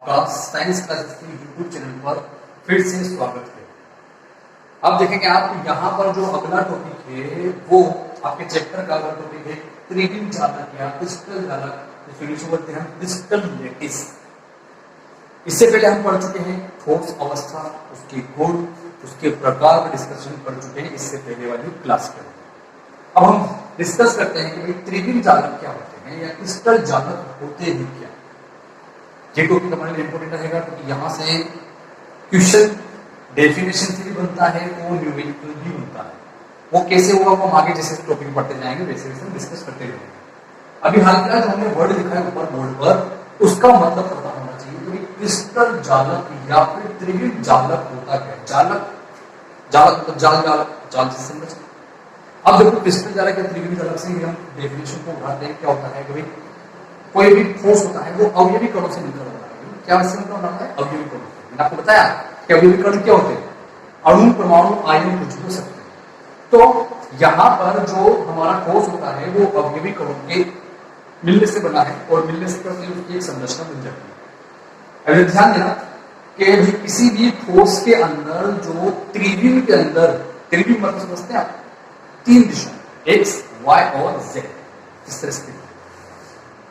आपका science classes के YouTube channel पर फिर से स्वागत है। अब देखेंगे आप यहाँ पर जो अगला टॉपिक है वो आपके चैप्टर का अगला टॉपिक है त्रिविम जालक या क्रिस्टल जालक, जिसको इंग्लिश में बोलते हैं क्रिस्टल लैटिस। इससे पहले हम पढ़ चुके हैं ठोस अवस्था, उसके गुण, उसके प्रकार का डिस्कशन कर चुके हैं इससे पहले वाली क्लास के। अब हम डिस्कस करते हैं कि भाई त्रिविम जालक क्या होते हैं या क्रिस्टल जालक होते हैं क्या। ये टॉपिक हमारे लिए इंपॉर्टेंट रहेगा क्योंकि यहाँ से क्वेश्चन डेफिनेशन से भी बनता है वो न्यूमेरिकल भी बनता है। वो कैसे होगा वो हम आगे जैसे टॉपिक पढ़ते जाएंगे वैसे वैसे डिस्कस करते रहेंगे। अभी हाल फिलहाल जो हमने वर्ड लिखा है ऊपर बोर्ड पर उसका मतलब पता होना चाहिए कि क्रिस्टल जालक या फिर त्रिविम जालक होता क्या है। जालक जालक मतलब जाल से समझ। अब देखो क्रिस्टल जालक या त्रिविम जालक से हम डेफिनेशन को उठाते हैं। क्या होता है कि भाई कोई भी ठोस होता है वो अवयवी कणों से मिलकर होता है। क्या वैसे मतलब होता है अवयवी कणों। मैंने आपको बताया कि अवयवी कण क्या होते हैं, अणु परमाणु आयन कुछ हो सकते हैं। तो यहाँ पर जो हमारा ठोस होता है वो अवयवी कणों के मिलने से बना है और मिलने से उसकी एक संरचना बन जाती है। अगर ध्यान देना कि किसी भी ठोस के अंदर जो त्रिविम के अंदर, त्रिविम मतलब समझते हैं आप, तीन दिशा एक्स वाई और जेड, इस तरह से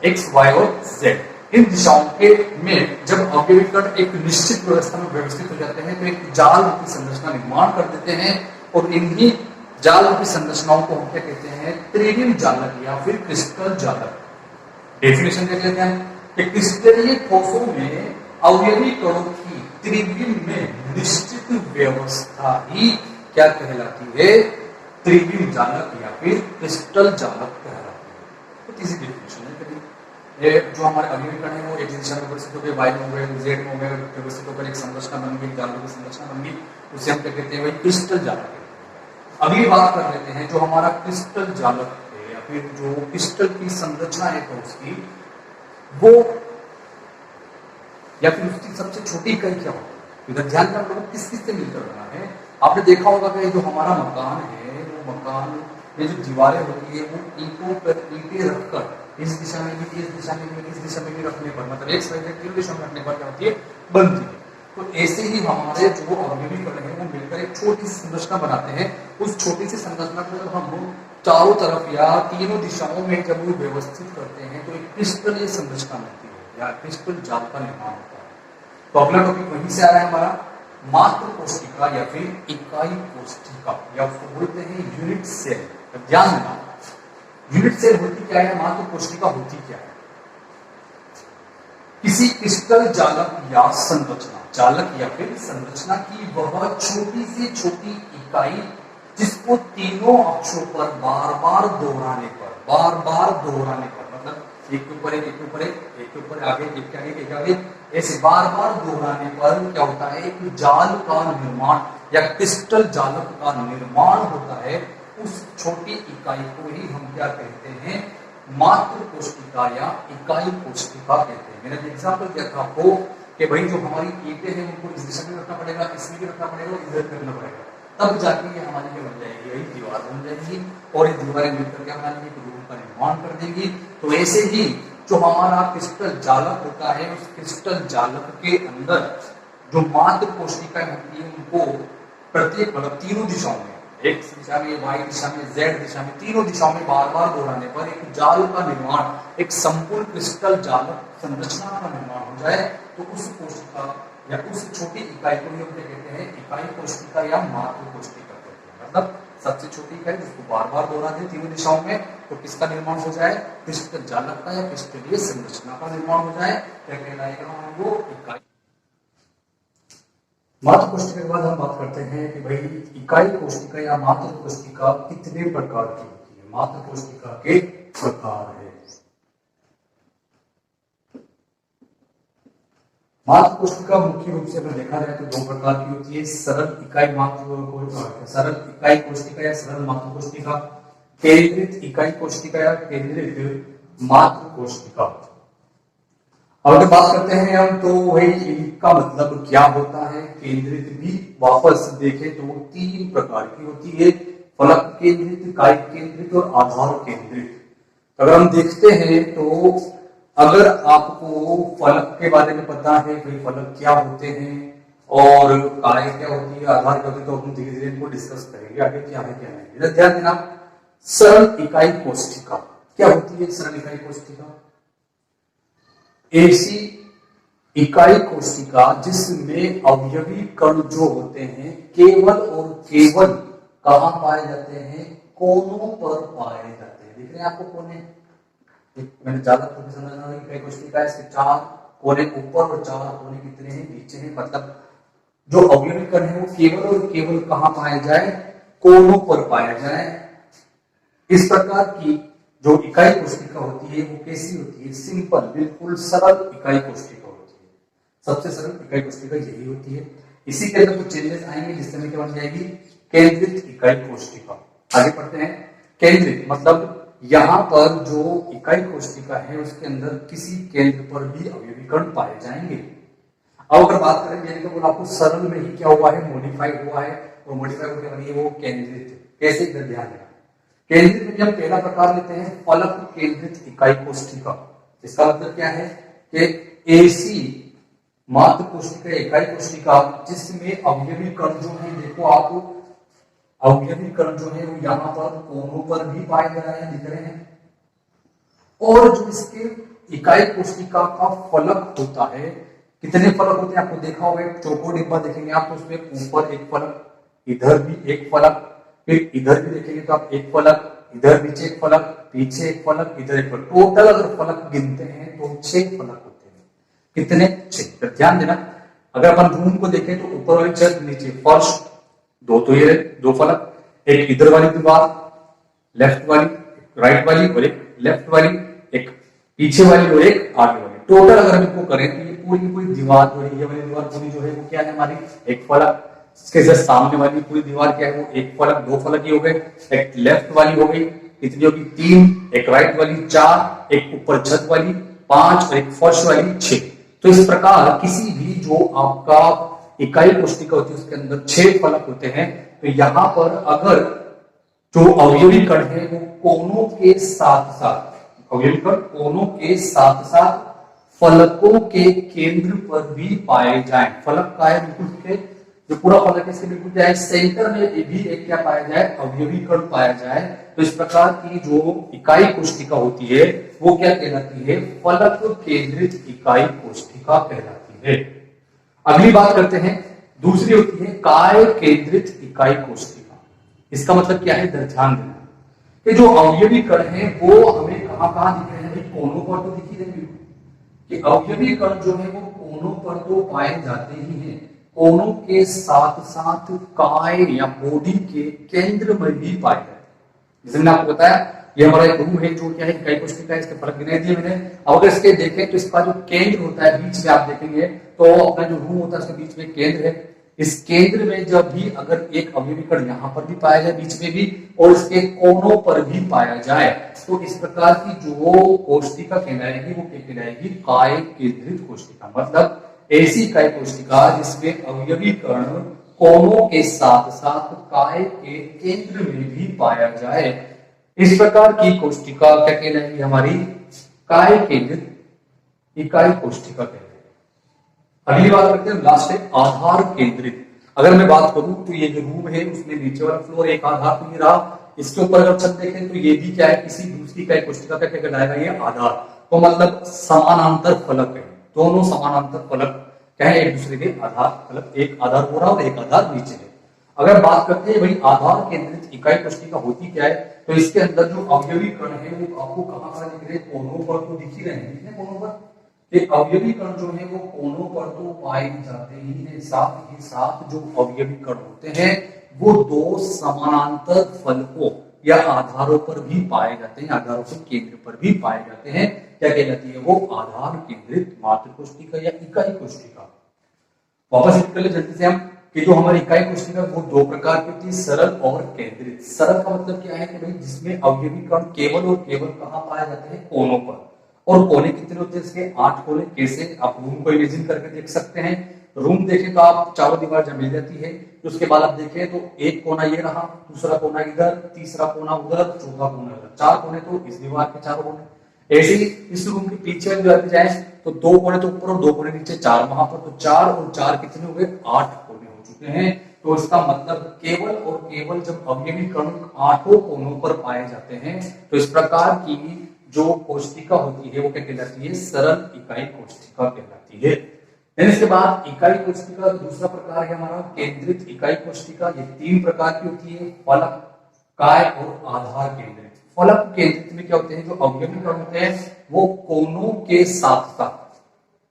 एक्स वाई और जेड, इन दिशाओं के में जब अवयवी कण एक निश्चित व्यवस्था में व्यवस्थित हो जाते हैं तो एक जाल की संरचना निर्माण कर देते हैं और इन्हीं जाल की संरचनाओं को हम क्या कहते हैं, त्रिविम जालक या फिर क्रिस्टल जालक। डेफिनेशन देख लेते हैं कि क्रिस्टलीय ठोसों में अवयवी कणों की त्रिविम में निश्चित व्यवस्था ही क्या कहलाती है, त्रिविम जालक या फिर क्रिस्टल जालक कहलाती है। तो तीसरी डेफिनेशन है ये जो हमारे अवयवी कण है वो एक दिशा में व्यवस्थित हो गए, वाई में हो गए, जेड में हो गए, व्यवस्थित होकर एक संरचना बन गई, जालों की संरचना बन गई, उसे हम क्या कहते हैं, वही क्रिस्टल जालक है। अभी बात कर लेते हैं जो हमारा क्रिस्टल जालक है या फिर जो क्रिस्टल की संरचना है तो उसकी वो या फिर उसकी सबसे छोटी इकाई क्या होती है। इधर ध्यान कर लो किस किस से मिलकर बना है। आपने देखा होगा कि जो हमारा मकान है वो मकान में जो दीवारें होती है वो ईंटों पर ईंटें रखकर इस दिशा में भी, इस दिशा में भी, इस दिशा में भी रखने पर, मतलब एक साइड तीन दिशा में रखने पर क्या होती है, बनती है। तो ऐसे ही हमारे जो अवयवी कण है वो मिलकर एक छोटी सी संरचना बनाते हैं। उस छोटी सी संरचना को जब हम चारों तरफ या तीनों दिशाओं में जब वो व्यवस्थित करते हैं तो एक क्रिस्टलीय संरचना बनती है या क्रिस्टल जाल का निर्माण होता है। तो अगला टॉपिक वहीं से आ रहा है हमारा मात्र कोशिका या फिर इकाई कोशिका या उसको बोलते हैं यूनिट सेल। ध्यान देना यूनिट सेल होती क्या है, मात्र कोशिका होती क्या है। किसी क्रिस्टल जालक या संरचना, जालक या फिर संरचना की वह छोटी से छोटी इकाई जिसको तीनों अक्षों पर बार बार दोहराने पर मतलब एक के ऊपर एक, एक के ऊपर एक, एक के ऊपर आगे, एक के आगे, एक के आगे, ऐसे बार बार दोहराने पर क्या होता है, एक जाल का निर्माण या क्रिस्टल जालक का निर्माण होता है। उस छोटी इकाई को ही हम क्या कहते हैं, मात्र कोशिका या इकाई कोशिका कहते हैं। मैंने एग्जांपल दिया था आपको कि भाई जो हमारी ईंटें हैं उनको इस दिशा में रखना पड़ेगा, इसमें भी रखना पड़ेगा, इधर करना पड़ेगा, तब जाके ये हमारी क्या बन जाएगी, यही दीवार बन जाएगी और ये दीवारें मिलकर क्या बना लेंगी, रूम का निर्माण कर देंगी। तो ऐसे ही जो हमारा क्रिस्टल जालक होता है उस क्रिस्टल जालक के अंदर जो मात्र कोशिकाएं होती है उनको प्रत्येक मतलब तीनों दिशाओं में, एक दिशा में, वाई दिशा में, जेड दिशा में, तीनों दिशाओं में बार बार दोहराने पर एक जाल का निर्माण, एक संपूर्ण क्रिस्टल जालक संरचना का निर्माण हो जाए तो उस कोशिका या उस छोटी इकाई को हम क्या कहते हैं, इकाई कोशिका या मात्र कोशिका कहते हैं। मतलब सबसे छोटी इकाई जिसको बार बार दोहरा दे तीनों दिशाओं में तो किसका निर्माण हो जाए, क्रिस्टल जालक का या क्रिस्टलीय संरचना का निर्माण हो जाए, क्या कहलाएगा वो इकाई। मात्र कोशिका के बाद हम बात करते हैं कि भाई इकाई कोशिका या मात्र कोशिका कितने प्रकार की होती है। मात्र कोशिका के प्रकार है। मात्र कोशिका मुख्य रूप से अगर देखा जाए तो दो प्रकार की होती है, सरल इकाई कोशिका या सरल मात्र कोशिका, केंद्रित इकाई कोशिका या केंद्रित मात्र कोशिका। अगर बात करते हैं हम तो वही इनका मतलब क्या होता है। केंद्रित भी वापस देखें तो तीन प्रकार की होती है, फलक केंद्रित, इकाई केंद्रित और आधार केंद्रित। अगर हम देखते हैं तो अगर आपको फलक के बारे में पता है भाई फलक क्या होते हैं और काय क्या होती है, आधार क्या होती है, तो हम धीरे धीरे इनको डिस्कस करेंगे आगे क्या है क्या नहीं। इधर ध्यान देना, सरल इकाई कोष्ठिका क्या होती है? सरल इकाई कोष्ठिका ऐसी इकाई कोष्ठिका जिसमें अवयवी कण जो होते हैं केवल और केवल कहां पाए जाते हैं? कोनों पर पाए जाते हैं। दिख रहे हैं आपको कोने? मैंने ज्यादा समझना इकाई कोष्ठिका, इसके 4 कोने ऊपर और 4 कोने कितने हैं? नीचे हैं। मतलब जो अवयवी कण है वो केवल और केवल कहां पाए जाए? कोनों पर पाया जाए। इस प्रकार की जो इकाई कोष्ठिका होती है वो कैसी होती है? सिंपल, बिल्कुल सरल इकाई कोष्ठिका होती है। सबसे सरल इकाई कोष्ठिका यही होती है। इसी के अंदर कुछ चेंजेस आएंगे जिससे में क्या बन जाएगी? केंद्रित इकाई कोष्ठिका। आगे पढ़ते हैं। केंद्रित मतलब यहां पर जो इकाई कोष्ठिका है उसके अंदर किसी केंद्र पर भी अवयवी कण पाए जाएंगे। अब अगर बात करें यानी कि आपको सरल में ही क्या हुआ है? मॉडिफाई हुआ है। और मॉडिफाई होकर बनी है वो केंद्रित। कैसे? इधर ध्यान देना, केंद्रित में हम पहला प्रकार लेते हैं फलक केंद्रित इकाई कोष्ठिका। इसका मतलब क्या है कि ऐसी मात्र कोष्ठिका इकाई कोष्ठिका जिसमें अवयवी कण जो है, देखो आप अवयवी कण जो है वो यहाँ पर कोनों पर भी पाए जा रहे हैं, दिख रहे हैं। और जो इसके इकाई कोष्ठिका का फलक होता है, कितने फलक होते हैं आपको देखा होगा? एक चौकोर डिब्बा देखेंगे आप तो उसमें ऊपर एक फलक, इधर भी एक फलक, फिर इधर भी देखेंगे तो आप एक फलक, इधर नीचे एक फलक, पीछे एक फलक, इधर एक फलक। टोटल अगर फलक गिनते हैं तो 6 फलक होते हैं। कितने? 6। तो ध्यान देना, अगर अपन रूम को देखें तो ऊपर वाली छत, नीचे फर्श, दो तो ये 2 फलक, एक इधर वाली दीवार लेफ्ट वाली, राइट वाली और एक लेफ्ट वाली, एक पीछे वाली और एक आगे वाली। टोटल अगर हम इसको करें तो ये पूरी दीवार जो है, ये वाली दीवार पूरी जो है वो क्या है हमारी? एक फलक। इसके जस्ट सामने वाली पूरी दीवार क्या है? वो एक फलक, 2 फलक ही हो गए। एक लेफ्ट वाली हो गई, कितनी होगी? 3, एक राइट वाली 4, एक ऊपर छत वाली 5 और एक फर्श वाली 6। तो इस प्रकार किसी भी जो आपका इकाई कोष्ठिका होती है उसके अंदर 6 फलक होते हैं। तो यहां पर अगर जो अवयवी कण है वो कोनों के साथ साथ, अवयवी कण कोनों के साथ साथ फलकों के केंद्र पर भी पाए जाए। फलक का है बिल्कुल, ठीक है, जो पूरा फलक है इसके बिल्कुल क्या है? सेंटर में भी एक क्या पाया जाए? अवयवी कण पाया जाए। तो इस प्रकार की जो इकाई कोष्ठिका होती है वो क्या कहलाती है? फलक केंद्रित इकाई कोष्ठिका कहलाती है। अगली बात करते हैं, दूसरी होती है काय केंद्रित इकाई कोष्ठिका। इसका मतलब क्या है? ध्यान देना कि जो अवयवी कण है वो हमें कहां कहां दिख रहे हैं? कोनों पर तो दिख ही रहे हैं कि अवयवी कण जो है वो कोनों पर तो पाए जाते ही हैं, कोनों के साथ साथ काय या बॉडी के केंद्र में भी पाए जाते हैं। जैसे मैंने आपको बताया ये हमारा एक रूम है जो क्या है? इकाई कोष्ठिका है। इसके फलक गिना दिए मैंने। अगर इसके देखें तो इसका जो केंद्र होता है बीच में, आप देखेंगे तो अपना जो रूम होता है उसके बीच में केंद्र है। इस केंद्र में जब भी अगर एक अवयवी कण यहां पर भी पाया जाए, बीच में भी, और इसके कोनों पर भी पाया जाए, तो इस प्रकार की जो कोष्ठिका कहलाएगी वो क्या कहलाएगी? काय केंद्रित कोष्ठिका। मतलब ऐसी इकाई कोष्ठिका जिसमें अवयवी कण कोनों के साथ साथ काय के केंद्र में भी पाया जाए, इस प्रकार की कोष्ठिका क्या कहलाएगी? हमारी काय केंद्रित इकाई कोष्ठिका कहलाएगी। अगली बात करते हैं, लास्ट है आधार केंद्रित। अगर मैं बात करूं तो ये जो रूम है उसमें नीचे वाला फ्लोर एक आधार तो ये रहा, इसके ऊपर अगर छत देखें तो ये भी क्या है? किसी दूसरी इकाई कोष्ठिका का क्या कहलाएगा? ये आधार। तो मतलब समानांतर फलक है, दोनों समानांतर फलक क्या है? एक दूसरे के आधार, मतलब एक आधार हो रहा और एक आधार नीचे है। अगर बात करते हैं भाई आधार केंद्रित इकाई कोष्ठिका होती क्या है, तो इसके अंदर जो अवयवी कण है वो आपको कहां कहां दिख रहे हैं? कोनों पर तो दिख ही रहे हैं, कोनों पर। ये अवयवी कण जो है वो कोनों पर तो पाए जाते ही हैं, साथ ही साथ जो अवयवी कण होते हैं वो 2 समानांतर फलकों या आधारों पर भी पाए जाते हैं, आधारों के केंद्र पर भी पाए जाते हैं। क्या कहलाती है वो? आधार केंद्रित मात्र कोष्ठिका या इकाई कोष्ठिका। वापस कर ले जल्दी से हम कि जो हमारी इकाई कोष्ठिका वो 2 प्रकार की होती है, सरल और केंद्रित। सरल का मतलब क्या है कि भाई जिसमें अवयवी कण केवल और केवल कहां पाए जाते हैं? कोनों पर। और कोने कितने होते हैं इसके? 8 कोने। कैसे? आप रूम को इमेजिन करके देख सकते हैं। रूम देखें तो आप चारों दीवार जब मिल जाती है तो उसके बाद आप देखें तो एक कोना ये रहा, दूसरा कोना इधर, तीसरा कोना उधर, चौथा कोना इधर, 4 कोने तो इस दीवार के 4 कोने। ऐसे ही इस रूम के पीछे वाली दीवार पे जाए तो 2 कोने तो ऊपर और 2 कोने नीचे, 4 वहां पर, तो 4 और 4 कितने हो गए, 8 कोने हो चुके हैं। तो इसका मतलब केवल और केवल जब अवयवी कण 8 कोनों पर पाए जाते हैं तो इस प्रकार की जो कोष्ठिका होती है वो क्या कहलाती है, सरल इकाई कोष्ठिका कहलाती है। इसके बाद इकाई कोष्ठिका का दूसरा प्रकार है हमारा केंद्रित इकाई कोष्ठिका। ये 3 प्रकार की होती है, फलक, काय और आधार केंद्रित। फलक केंद्रित में क्या होते हैं, जो अवयवी कण होते हैं वो कोनों के साथ साथ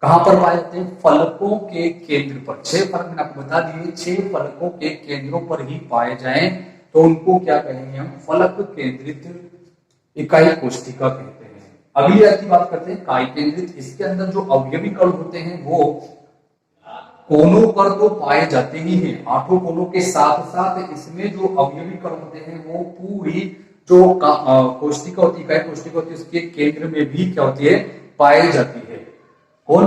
कहां पर पाए जाते हैं, फलकों के केंद्र पर। 6 फलक मैंने आपको बता दिए, 6 फलकों के केंद्रों पर ही पाए जाएं तो उनको क्या कहेंगे हम, फलक केंद्रित इकाई कोष्ठिका कहते हैं। अगली की बात करते हैं काय केंद्रित। इसके अंदर जो अवयवी कण होते हैं वो कोनों पर तो पाए जाते ही हैं, 8 कोनों के साथ साथ इसमें जो अवयवी कण होते हैं वो पूरी जो कोष्ठिका होती है, इकाई कोष्ठिका होती है, उसके केंद्र में भी क्या होती है, पाई जाती है। कौन,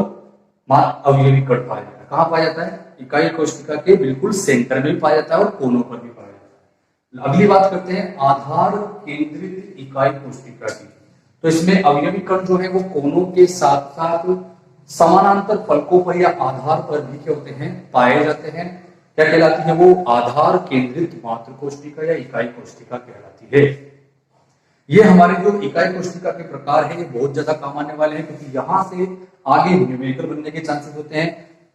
अवयवी कण पाया जाता है। कहां पाया जाता है, इकाई कोष्ठिका के बिल्कुल सेंटर में भी पाया जाता है और कोनों पर भी पाया जाता है। अगली बात करते हैं आधार केंद्रित इकाई कोष्ठिका की। तो इसमें अवयवी कण जो है वो कोनों के साथ साथ समानांतर फलकों पर या आधार पर भी क्या होते हैं, पाए जाते हैं। क्या कहलाती है वो, आधार केंद्रित मात्र कोष्ठिका या इकाई कोष्ठिका कहलाती है। ये हमारे जो इकाई कोष्ठिका के प्रकार है ये बहुत ज्यादा काम आने वाले हैं, क्योंकि यहां से आगे न्यूमेरिकल बनने के चांसेस होते हैं।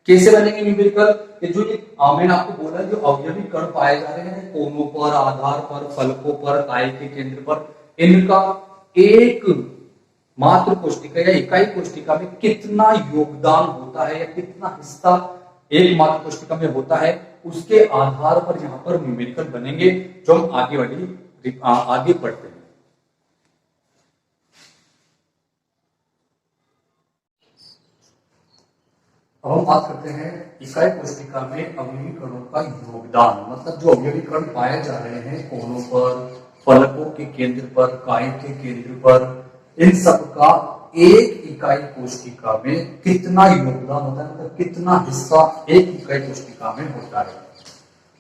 कैसे बनेंगे न्यूमेरिकल, जो ये मैंने आपको बोला जो अवयवी कण पाए जा रहे हैं कोनों पर, आधार पर, फलकों पर, काय के केंद्र पर, इनका एक मात्र कोष्ठिका या इकाई कोष्ठिका में कितना योगदान होता है या कितना हिस्सा एक मात्र कोष्ठिका में होता है, उसके आधार पर यहां पर न्यूमेरिकल बनेंगे जो हम आगे पढ़ते हैं। अब हम बात करते हैं इकाई कोष्ठिका में अवयवी कणों का योगदान, मतलब जो अवयवी कण पाए जा रहे हैं कोनों पर, फलकों के केंद्र पर, काय के केंद्र पर, इन सब का एक इकाई कोष्ठिका में कितना योगदान होता है, मतलब कितना हिस्सा एक इकाई कोष्ठिका में होता है।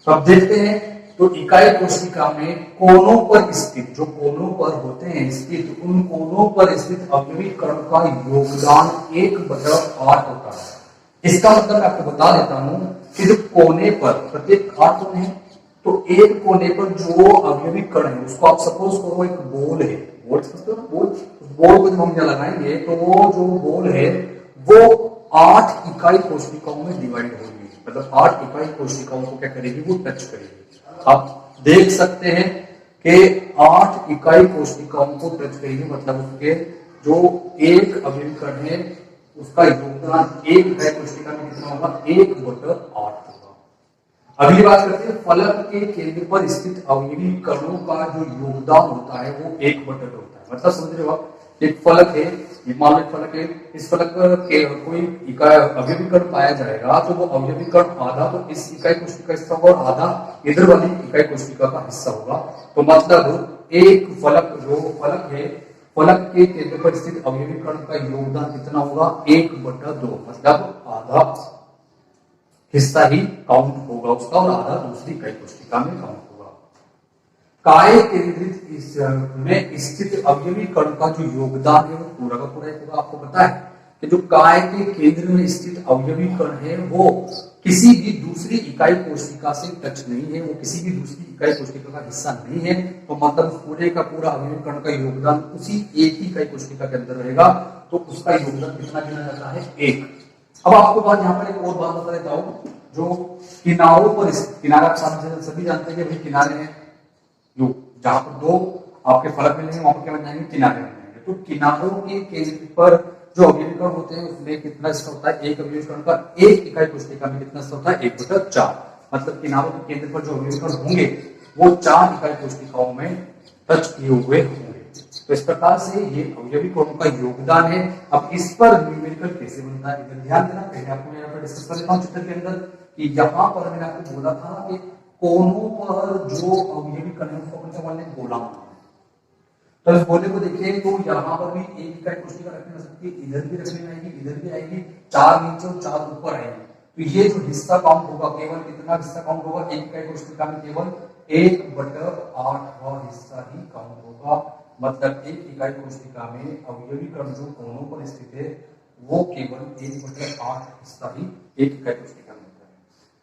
तो अब देखते हैं, तो इकाई कोष्ठिका में कोनों पर स्थित, जो कोनों पर होते हैं स्थित, उन कोनों पर स्थित अवयवी कण का योगदान 1/8 होता है। इसका मतलब मैं आपको बता देता हूं कि जो कोने पर, प्रत्येक 8 कोने हैं, तो एक कोने पर जो अवयवी कण है उसको आप सपोज करो एक बॉल है, बॉल समझते हो ना, बॉल, उस बॉल को जब हम यहां लगाएंगे तो वो जो बॉल है वो 8 इकाई कोष्ठिकाओं में डिवाइड होगी, मतलब 8 इकाई कोष्ठिकाओं को क्या करेगी, वो टच करेगी। आप देख सकते हैं कि 8 इकाई कोष्ठिकाओं को टच करेगी, मतलब उसके जो एक अवयवी कण है उसका योगदान एक इकाई कोष्ठिका में कितना होगा, 1/8 होगा। अगली बात करते हैं फलक के केंद्र पर स्थित अवयवी कणों का जो योगदान होता है वो 1/8 होता है। मतलब समझ रहे हो आप, एक फलक है, ये मान लो फलक है, इस फलक पर कोई इकाई अवयवी कण पाया जाएगा तो वो अवयवी कण आधा तो इस इकाई कोष्ठिका हिस्सा होगा और आधा इधर वाली इकाई कोष्ठिका का हिस्सा होगा। तो मतलब एक फलक, जो फलक है, फलक के केंद्र पर स्थित अवयवी कण का योगदान कितना होगा, 1/2, मतलब आधा हिस्सा ही काउंट होगा उसका और आधा दूसरी इकाई कोष्ठिका में काउंट होगा। काय केंद्रित में स्थित अवयवी कण का जो योगदान है वो पूरा का पूरा होगा। आपको पता है कि जो काय के केंद्र में स्थित अवयवी कण है वो किसी भी दूसरी इकाई कोशिका से टच नहीं है, वो किसी भी दूसरी इकाई कोशिका का हिस्सा नहीं है, तो मतलब पूरे का पूरा अवयवी कण का योगदान उसी एक ही इकाई कोशिका के अंदर रहेगा, तो उसका योगदान कितना गिना जाता है, 1। अब आपको बात यहाँ पर एक और बात बता देता हूं, जो किनारों पर, किनारा सभी जानते हैं कि भाई किनारे हैं, जो जहां पर दो आपके फलक मिलेंगे वहां पर क्या बन जाएंगे, किनारे बन जाएंगे। तो किनारों के केंद्र पर जो अवयवी कण होते हैं उसमें कितना हिस्सा होता है, एक अवयवी कण का एक इकाई कोशिका में कितना हिस्सा होता है, 1/4। मतलब किनारों के केंद्र पर जो अवयवी कण होंगे वो 4 इकाई कोशिकाओं में टच किए हुए होंगे। तो इस प्रकार से ये अवयवी कणों का योगदान है। अब इस पर न्यूमेरिकल कैसे बनता है, इधर ध्यान देना। पहले आपको मैं यहाँ पर डिस्कस कर लेता हूँ चित्र के अंदर कि यहाँ पर मैंने आपको बोला था कि कोनों पर जो अवयवी कण है उसको अपन बोलते हैं गोला। तो इस गोले को देखिए तो यहाँ पर भी एक इकाई कोशिका रखने में सकती है, इधर भी रखने में आएगी, इधर भी आएगी, 4 नीचे और 4 ऊपर आएगी। तो ये जो हिस्सा काउंट होगा, केवल कितना हिस्सा काउंट होगा, एक इकाई कोशिका में केवल 1/8वां हिस्सा ही काउंट होगा। मतलब एक इकाई कोशिका में अवयवी कण जो कोनों पर स्थित है वो केवल 1/8 हिस्सा ही एक इकाई कोशिका में होता है।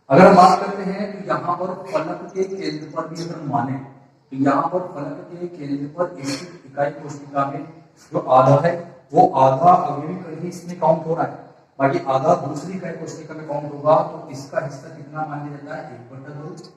अगर हम बात करते हैं तो यहाँ पर फलक के केंद्र पर भी अगर माने तो यहाँ पर फलक के केंद्र पर स्थित इकाई कोशिका में जो आधा है वो आधा अवयवी कण ही इसमें काउंट हो रहा है, बाकी आधा दूसरी इकाई कोशिका में काउंट होगा। तो इसका हिस्सा कितना माना जाता है? 1/2।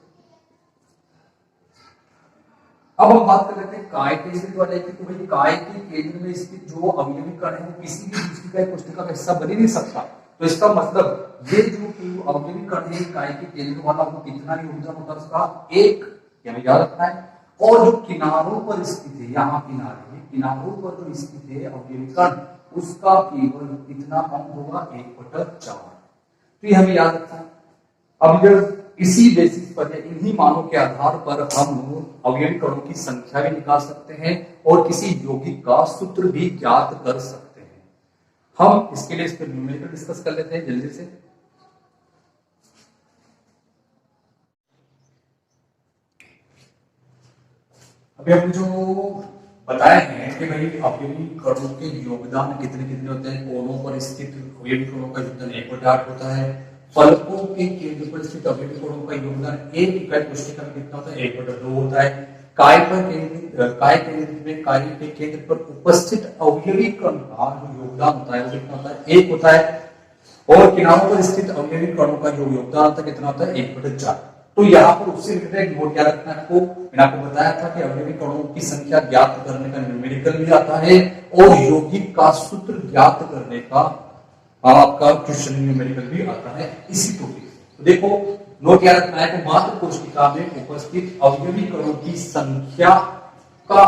अब हम बात कर लेते हैं काय केंद्रित वाले की। तो भाई काय के केंद्र में स्थित जो अवयवी कण है वो किसी भी दूसरी इकाई कोशिका का हिस्सा बन ही नहीं सकता। तो इसका मतलब ये जो अवयवी कण है काय के केंद्र वाला वो कितना योगदान होता है उसका? 1, हमें याद रखना है। और जो किनारों पर स्थित है, यहाँ किनारों पर जो स्थित है अवयवी कण उसका केवल कितना काउंट होगा? 1/4। तो ये हमें याद रखना है। अब जब इसी बेसिस पर या इन्हीं मानों के आधार पर हम अवयवी कणों की संख्या भी निकाल सकते हैं और किसी यौगिक का सूत्र भी ज्ञात कर सकते हैं। हम इसके लिए इस पर न्यूमेरिकल डिस्कस कर लेते हैं जल्दी से। अभी हमने जो बताए हैं कि भाई अवयवी कणों के योगदान कितने कितने होते हैं। कोनों पर स्थित अवयवी कणों का योगदान 1/8 होता है। फलकों के केंद्र पर स्थित अवयवी कणों का योगदान एक इकाई कोशिका में कितना होता है? 1/2 होता है। काय के केंद्र पर उपस्थित अवयवी कण का जो योगदान होता है वो कितना होता है? 1 होता है। और किनारों पर स्थित अवयवी कणों का जो योगदान होता है कितना होता है? 1/4। तो यहाँ पर उससे रिलेटेड नोट क्या रखना है आपको? मैंने आपको बताया था कि अवयवी कणों की संख्या ज्ञात करने का न्यूमेरिकल भी आता है और यौगिक का सूत्र ज्ञात करने का आपका क्वेश्चन न्यूमेरिकल भी आता है इसी टॉपिक। तो देखो नोट क्या रखना है कि मात्र कोशिका में उपस्थित अवयवी कणों की संख्या का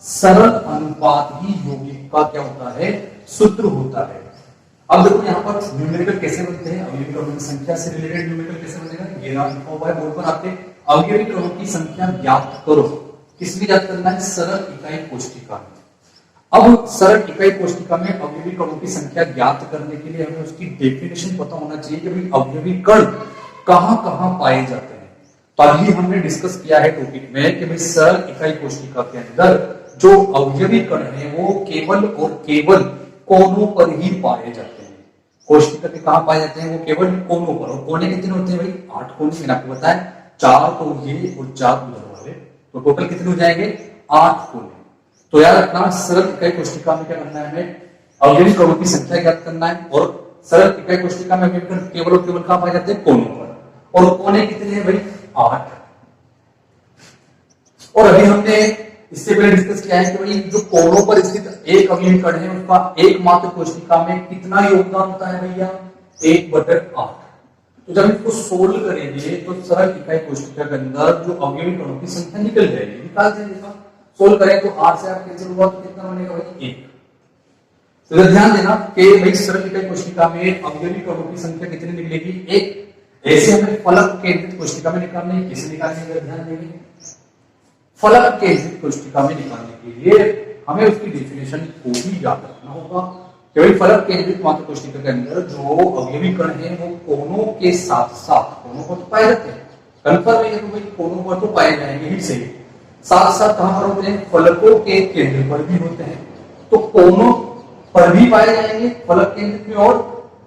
सरल अनुपात ही यौगिक का क्या होता है? सूत्र होता है। अब देखो यहाँ पर न्यूमेरिकल कैसे बनते हैं? अवयवी कणों की संख्या से रिलेटेड न्यूमेरिकल कैसे बनेगा? ये नाम लिखा हुआ है बोर्ड पर आपके, अवयवी कणों की संख्या ज्ञात करो। किसमें ज्ञात करना है? सरल इकाई कोशिका में। अब सरल इकाई कोशिका में अवयवी कणों की संख्या ज्ञात करने के लिए हमें उसकी डेफिनेशन पता होना चाहिए कि भाई अवयवी कण कहां कहां पाए जाते हैं। तभी हमने डिस्कस किया है टॉपिक में कि भाई सरल इकाई कोशिका के अंदर जो अवयवी कण है वो केवल और केवल कोनों पर ही पाए जाते हैं। कोशिका के कहां पाए जाते हैं? वो केवल कोनों पर। और कोने कितने होते हैं भाई? 8 कोने। मैंने आपको बताया 4 तो ये और 4 उधर वाले, तो टोटल कितने हो जाएंगे? 8 कोने। तो याद रखना सरल इकाई कोशिका में क्या करना है? हमें अवयवी कणों की संख्या ज्ञात करना है और सरल इकाई कोशिका में अवयवी कण केवल और केवल कहां पाए जाते हैं? कोनों पर। और कोने कितने हैं भाई? 8। और अभी हमने इससे पहले डिस्कस किया है कि भाई जो कोनों पर स्थित एक अवयवी कण है उसका एकमात्र कोशिका में कितना योगदान होता है भैया? 1/8। तो जब इसको सोल्व करेंगे तो सरल इकाई कोशिका के अंदर जो अवयवी कणों की संख्या निकल जाएगी, निकाल देंगे। सोल्व करें तो 8 से 8 कैंसिल हुआ तो कितना बनेगा भाई? 1। तो ध्यान देना कि भाई सरल इकाई कोशिका में अवयवी कणों की संख्या कितनी निकलेगी? 1। ऐसे हमें फलक केंद्रित कोशिका में निकालनी है। किसे निकालने का ध्यान देंगे? फलक केंद्रित कोशिका में निकालने के लिए हमें उसकी डेफिनेशन को भी याद रखना होगा कि भाई फलक केंद्रित मात्र कोशिका के अंदर जो अवयवी कण है वो कोनों के साथ साथ कोनों पर तो पाए जाते हैं। कंफर्म है तो भाई कोनों पर तो पाए जाएंगे ही सही, साथ साथ कहां पर होते हैं? फलकों के केंद्र पर भी होते हैं। तो कोनों पर भी पाए जाएंगे फलक केंद्र में और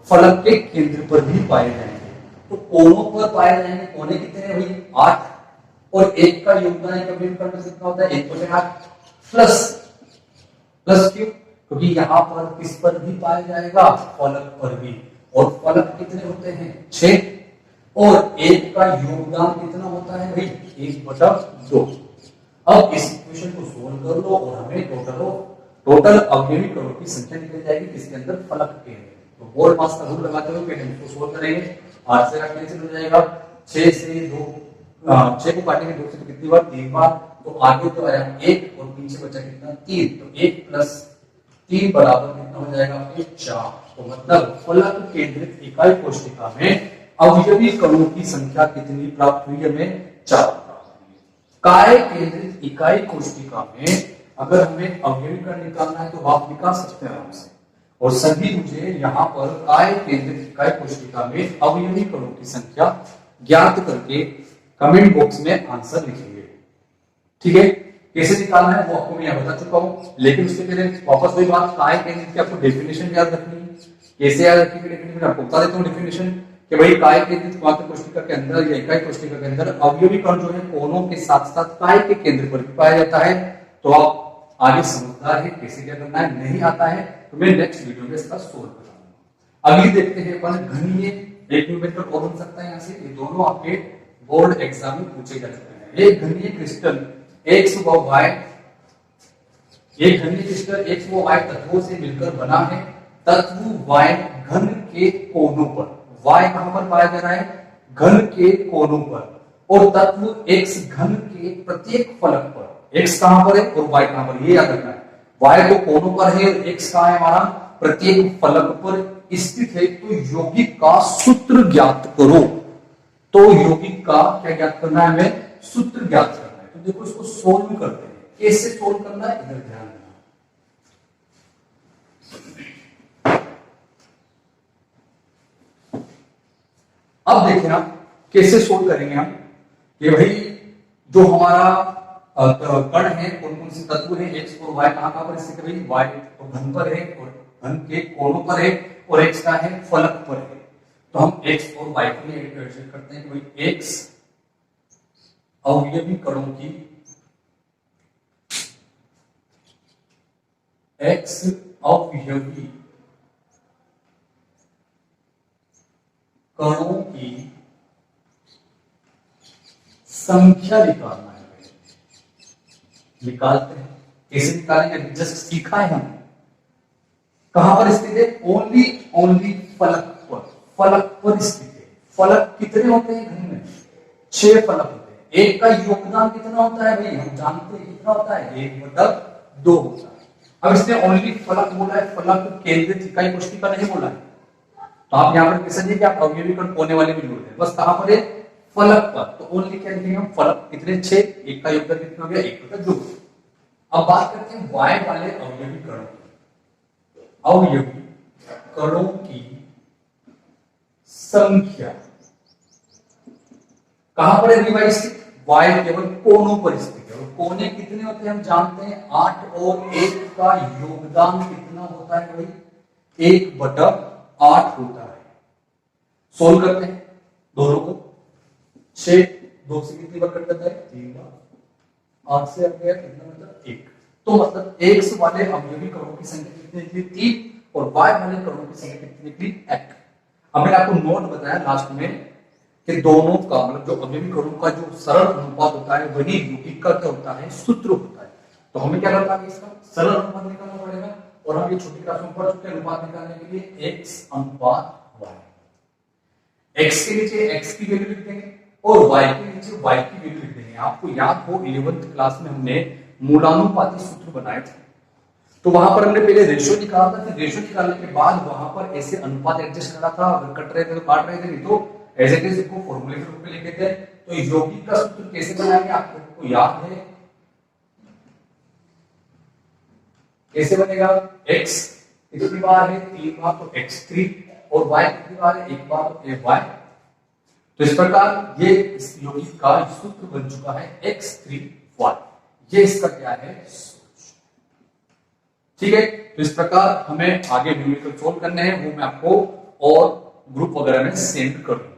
फलक के केंद्र पर भी पाए जाएंगे। तो कोनों पर पाए जाएंगे। कोने कितने हैं भाई? 8। और एक का योगदान एक अवयवी कण में कितना होता है? 1/8 प्लस क्यों? क्योंकि यहाँ पर किस पर भी पाया जाएगा? फलक पर भी। और फलक कितने होते हैं? 6। और एक का योगदान कितना होता है भाई? 1/2। अब इस इक्वेशन को सोल्व कर लो और हमें टोटल अवयवी कणों की संख्या निकल जाएगी किसके अंदर? फलक के। तो बोर्ड पास का रूल लगाते हुए पहले इसको सोल्व करेंगे। 8 से 8 कैंसिल हो जाएगा। 6 से 2 6 को काटेंगे 2 से तो कितनी बार? 3 बार। तो आगे तो आया 1 और पीछे बचा कितना? 3। तो 1 + 3 बराबर कितना हो जाएगा? 4। तो मतलब फलक केंद्रित इकाई कोशिका में अवयवी कणों की संख्या कितनी प्राप्त हुई? हमें 4। काय केंद्रित इकाई कोशिका में अगर हमें अवयवी कण निकालना है तो आप निकाल सकते हैं आराम से। और सभी मुझे यहाँ पर काय केंद्रित इकाई कोशिका में अवयवी कणों की संख्या ज्ञात करके कमेंट बॉक्स में आंसर लिखेंगे। ठीक है, कैसे निकालना है वो आपको मैं यहाँ बता चुका हूँ, लेकिन उससे पहले वापस वही बात, काय केंद्रित की आपको डेफिनेशन याद रखनी है। कैसे याद रखनी है डेफिनेशन आपको बता देता हूँ डेफिनेशन, कि भाई काय केंद्रित मात्र कोशिका के अंदर या इकाई कोशिका के अंदर अवयवी कण जो है कोनों के साथ साथ काय के केंद्र पर भी पाया जाता है। तो आप आगे समझदार है, कैसे क्या करना है, नहीं आता है तो मैं नेक्स्ट वीडियो में इसका सोल्व बताऊंगा। अगली देखते हैं अपन घनीय, एक न्यूमेरिकल और बन सकता है यहाँ से, ये दोनों आपके बोर्ड एग्जाम में पूछे जा सकते हैं। एक घनीय क्रिस्टल एक्स व वाई, एक घनीय क्रिस्टल एक्स व वाई तत्वों से मिलकर बना है। तत्व वाई घन के कोनों पर, वाई कहां पर पाया जा रहा है, घन के कोनों पर, और तत्व एक्स घन के प्रत्येक फलक पर, एक्स कहां पर है और वाई कहां पर, ये याद रखना है। वाई तो कोनों पर है और एक्स कहां है हमारा, प्रत्येक फलक पर स्थित है। तो यौगिक का सूत्र ज्ञात करो। तो यौगिक का क्या ज्ञात करना है, हमें सूत्र ज्ञात करना है। तो देखो इसको सोल्व करते हैं, कैसे सोल्व करना है इधर ध्यान देना। अब देखें आप कैसे सोल्व करेंगे हम, कि भाई जो हमारा कण है, कौन कौन से तत्व है, एक्स और वाई कहां कहां पर स्थित है, भाई वाई तो घन पर है और घन के कोनों पर है, और एक्स का है फलक पर है। तो हम एक्स और वाई के लिए एडिशन करते हैं कि भाई एक्स अवयवी कणों की, एक्स अवयवी कणों की संख्या निकालना है। निकालते हैं, कैसे निकालेंगे, जस्ट सीखा है हम। कहां पर स्थित है, ओनली फलक पर, फलक पर स्थित है। फलक कितने होते हैं घन में, 6 फलक होते हैं। एक का योगदान कितना होता है भाई, हम जानते हैं कितना होता है, 1/2 होता है। अब इसने ओनली फलक बोला है, फलक केंद्रित इकाई कोशिका नहीं बोला है। तो आप यहां पर कैसे कि आप अवयवी कण कोने वाले भी जोड़ दें, बस कहां पर है, फलक पर। तो ओनली क्या लिखेंगे हम, फलक कितने 6, एक का योगदान कितना हो गया, 1/2। अब बात करते हैं वाई वाले अवयवी कणों की, अवयवी कणों की संख्या कहां पर है वाई स्थित, वाई केवल कोनों पर स्थित है। और कोने कितने होते हैं हम जानते हैं, 8, और 1 का योगदान कितना होता है भाई, 1/8 होता है। सोल्व करते हैं दोनों को, 6 2 से कितनी बार कट जाता है, 3 बार, 8 से आ गया कितना, मतलब 1। तो मतलब एक्स वाले अवयवी कणों की संख्या कितनी निकली, 3, और वाई वाले कणों की संख्या कितनी निकली, 8। अब मैंने आपको नोट बताया लास्ट में कि दोनों का मतलब जो अवयवी कणों का जो सरल अनुपात होता है वही यौगिक का क्या होता है, सूत्र होता है। तो हमें क्या करना है, इसका सरल अनुपात निकालना पड़ेगा। और हम ये छोटी क्लास में पढ़ चुके हैं, अनुपात निकालने के लिए x अनुपात y, x के नीचे x की वैल्यू लिख देंगे और y के नीचे y की वैल्यू लिख देंगे। आपको याद हो 11th क्लास में हमने मूलानुपाती सूत्र बनाए थे, तो वहां पर हमने पहले रेशियो निकाला था, फिर रेशियो निकालने के बाद वहां पर ऐसे अनुपात एडजस्ट करा था। अगर कट रहे थे तो काट रहे थे, नहीं तो एज इट इज इसको फॉर्मूले के रूप में लिखे थे। तो यौगिक का सूत्र कैसे बनाएंगे आपको याद है, कैसे बनेगा, x कितनी बार है, 3 बार, तो x3, और y कितनी बार है, 1 बार, तो y। तो इस प्रकार ये इस यौगिक का सूत्र बन चुका है x3y। ये इसका क्या है, ठीक है। तो इस प्रकार हमें आगे न्यूमेरिकल सोल्व करने हैं, वो मैं आपको और ग्रुप वगैरह में सेंड करूंगा।